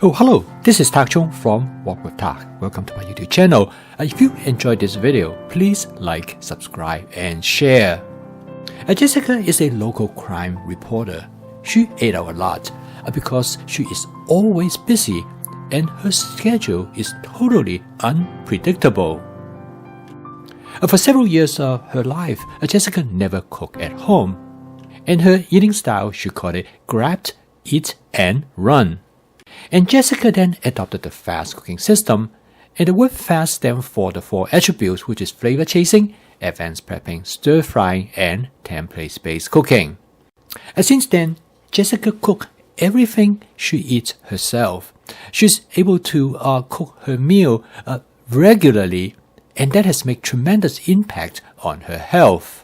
Oh, hello, this is Tak Chung from Walk with Tak. Welcome to my YouTube channel. If you enjoyed this video, please like, subscribe, and share. Jessica is a local crime reporter. She ate out a lot because she is always busy and her schedule is totally unpredictable. For several years of her life, Jessica never cooked at home. And her eating style, she called it grab, eat, and run. And Jessica then adopted the fast cooking system, and the word fast stands for the four attributes, which is flavor chasing, advanced prepping, stir frying, and template-based cooking. And since then, Jessica cooks everything she eats herself. She's able to cook her meal regularly, and that has made tremendous impact on her health.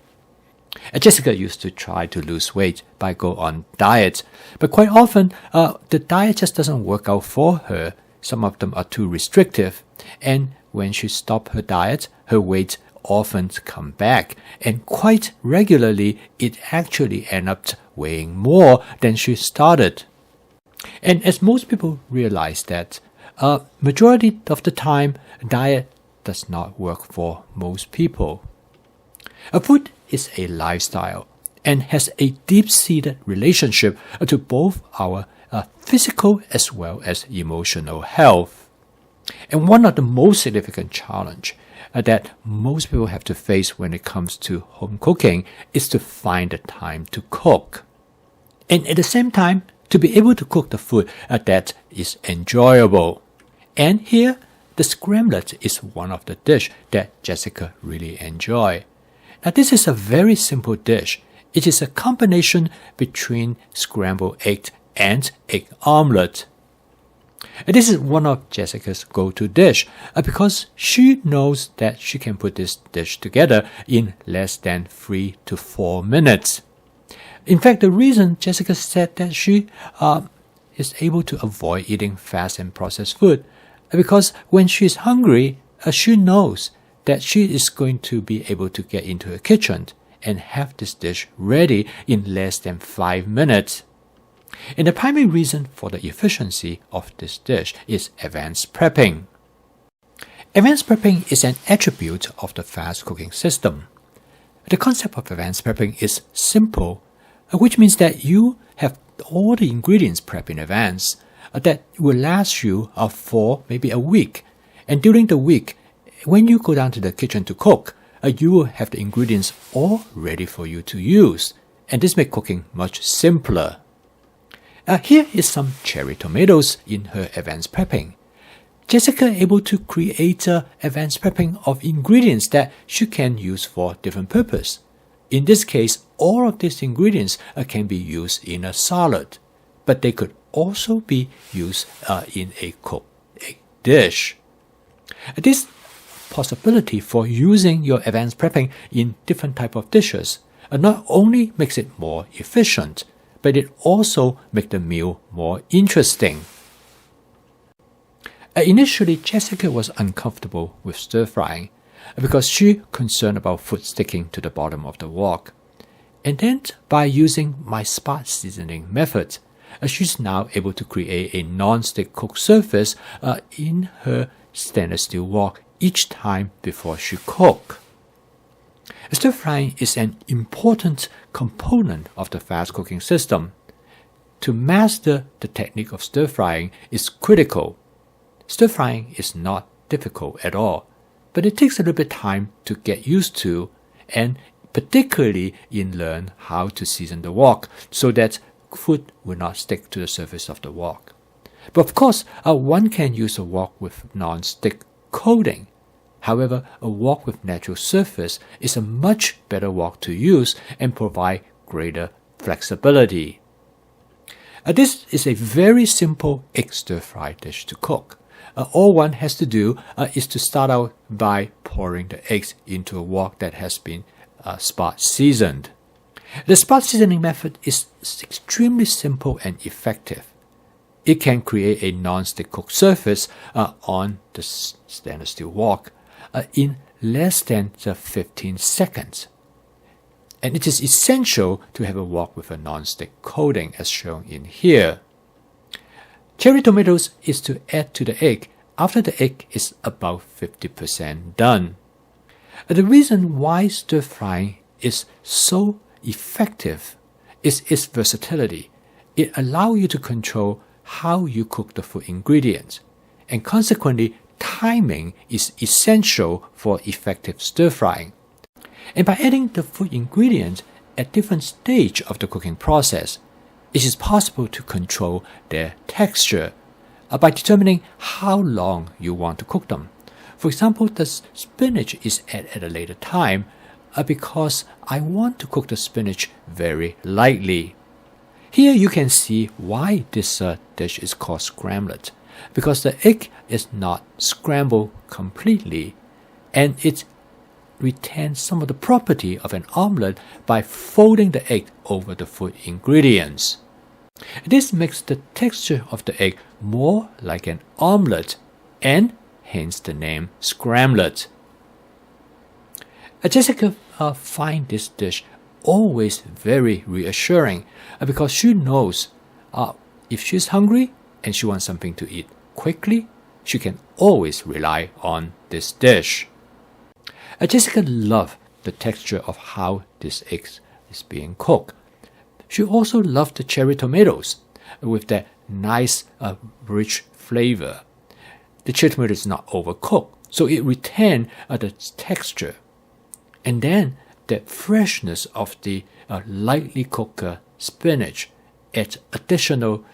Jessica used to try to lose weight by go on diet, but quite often the diet just doesn't work out for her. Some of them are too restrictive, and when she stopped her diet, her weight often come back, and quite regularly it actually ends up weighing more than she started. And as most people realize that majority of the time, diet does not work for most people. Food is a lifestyle and has a deep-seated relationship to both our physical as well as emotional health. And one of the most significant challenges that most people have to face when it comes to home cooking is to find the time to cook. And at the same time, to be able to cook the food that is enjoyable. And here, the scrambled is one of the dishes that Jessica really enjoys. Now, this is a very simple dish. It is a combination between scrambled egg and egg omelette. And this is one of Jessica's go-to dish because she knows that she can put this dish together in less than 3 to 4 minutes. In fact, the reason Jessica said that she is able to avoid eating fast and processed food because when she is hungry, she knows that she is going to be able to get into her kitchen and have this dish ready in less than 5 minutes. And the primary reason for the efficiency of this dish is advanced prepping. Advanced prepping is an attribute of the fast cooking system. The concept of advanced prepping is simple, which means that you have all the ingredients prepped in advance that will last you for maybe a week. And during the week, when you go down to the kitchen to cook, you will have the ingredients all ready for you to use. And this makes cooking much simpler. Here is some cherry tomatoes in her advanced prepping. Jessica able to create advanced prepping of ingredients that she can use for different purpose. In this case, all of these ingredients can be used in a salad, but they could also be used in a cooked egg dish. This possibility for using your advanced prepping in different type of dishes not only makes it more efficient, but it also makes the meal more interesting. Initially, Jessica was uncomfortable with stir frying because she concerned about food sticking to the bottom of the wok. And then by using my spot seasoning method, she's now able to create a non-stick cook surface in her stainless steel wok each time before she cooks. Stir frying is an important component of the fast cooking system. To master the technique of stir frying is critical. Stir frying is not difficult at all, but it takes a little bit of time to get used to, and particularly in learn how to season the wok so that food will not stick to the surface of the wok. But of course, one can use a wok with non-stick coating. However, a wok with natural surface is a much better wok to use and provide greater flexibility. This is a very simple egg stir-fry dish to cook. All one has to do is to start out by pouring the eggs into a wok that has been spot seasoned. The spot seasoning method is extremely simple and effective. It can create a non-stick cooked surface on the stainless steel wok in less than 15 seconds. And it is essential to have a wok with a non-stick coating as shown in here. Cherry tomatoes is to add to the egg after the egg is about 50% done. The reason why stir frying is so effective is its versatility. It allows you to control how you cook the food ingredients, and consequently, timing is essential for effective stir frying. And by adding the food ingredients at different stages of the cooking process, it is possible to control their texture by determining how long you want to cook them. For example, the spinach is added at a later time because I want to cook the spinach very lightly. Here you can see why this dish is called scrambled, because the egg is not scrambled completely, and it retains some of the property of an omelette by folding the egg over the food ingredients. This makes the texture of the egg more like an omelette, and hence the name scrambled. Jessica finds this dish always very reassuring because she knows if she's hungry and she wants something to eat quickly, she can always rely on this dish. Jessica loves the texture of how this egg is being cooked. She also loves the cherry tomatoes with that nice, rich flavor. The cherry tomato is not overcooked, so it retains the texture. And then the freshness of the lightly cooked spinach adds additional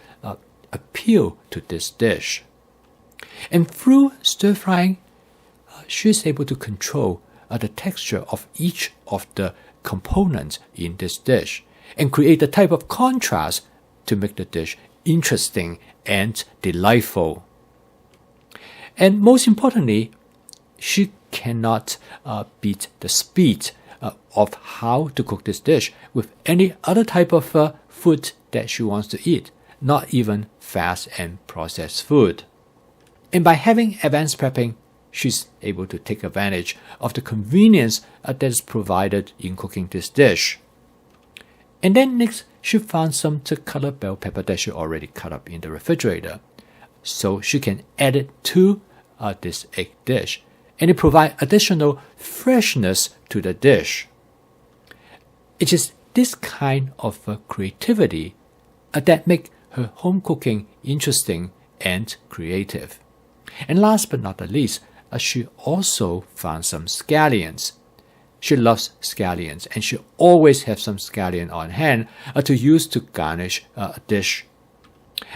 appeal to this dish. And through stir frying, she is able to control the texture of each of the components in this dish and create a type of contrast to make the dish interesting and delightful. And most importantly, she cannot beat the speed of how to cook this dish with any other type of food that she wants to eat, not even fast and processed food. And by having advanced prepping, she's able to take advantage of the convenience that is provided in cooking this dish. And then next, she found some colored bell pepper that she already cut up in the refrigerator, so she can add it to this egg dish, and it provides additional freshness to the dish. It is this kind of creativity that makes her home cooking interesting and creative. And last but not the least, she also found some scallions. She loves scallions, and she always has some scallion on hand to use to garnish a dish.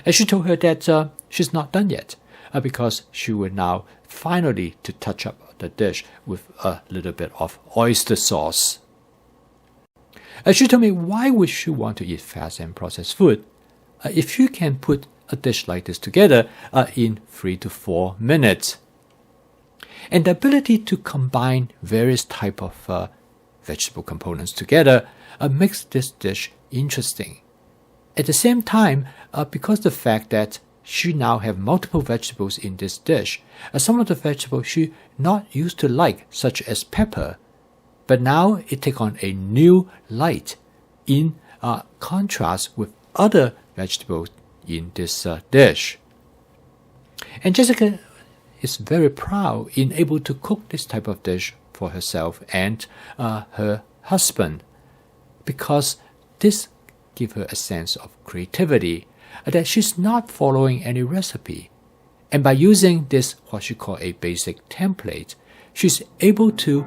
And she told her that she's not done yet because she will now finally to touch up the dish with a little bit of oyster sauce. She told me, why would she want to eat fast and processed food if you can put a dish like this together in 3 to 4 minutes? And the ability to combine various types of vegetable components together makes this dish interesting. At the same time, because the fact that she now have multiple vegetables in this dish, some of the vegetables she not used to like, such as pepper, but now it take on a new light in contrast with other vegetables in this dish. And Jessica is very proud in able to cook this type of dish for herself and her husband, because this gives her a sense of creativity that she's not following any recipe. And by using this, what she call a basic template, she's able to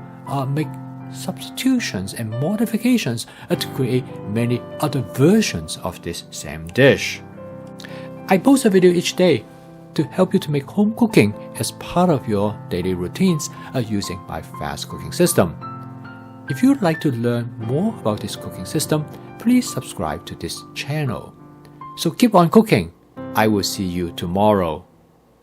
make substitutions and modifications to create many other versions of this same dish. I post a video each day to help you to make home cooking as part of your daily routines using my fast cooking system. If you'd like to learn more about this cooking system, please subscribe to this channel. So keep on cooking. I will see you tomorrow.